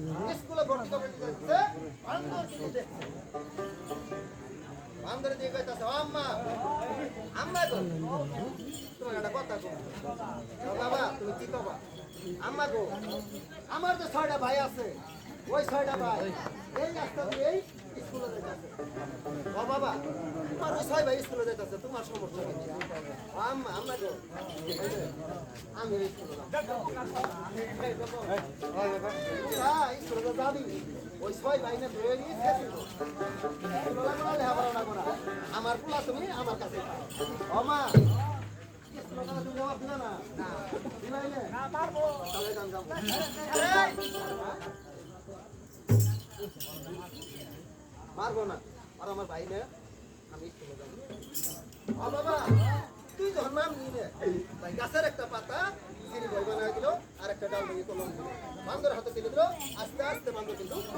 নিয়ে স্কুলে ভর্তি করতে যাচ্ছে বান্দর কিন্তু দেখছে বান্দর দিয়ে কইতাছে আম্মা আম্মা গো তোমার একটা কথা কই বাবা তুমি কি কবা আম্মা গো আমার তো 6টা ভাই আছে ওই 6টা ভাই এই রাস্তা দিয়ে এই স্কুলে যাইতাছে ও বাবা তোমার ওই 6 ভাই স্কুলে যাইতাছে তোমার সমস্যা কি আম্মা আম্মা গো আমি স্কুলে যাব স্কুলে যাবি ওই 6 ভাই না ধরে নিয়ে আমার পোলা তুমি আমার কাছে ও মা তুমি জবাব দিলা না না পারবো তাহলে গান গাবো মারবো না আর আমার ভাই না আমি স্কুলে যাবো ও বাবা তুই যখন নাম নিয়ে ভাই গাছের একটা পাতা চিনি বই বানায় দিল আর একটা ডাল ভেঙে কলম দিল বান্দর হাতে তুলে দিল আস্তে আস্তে বান্দর কিন্তু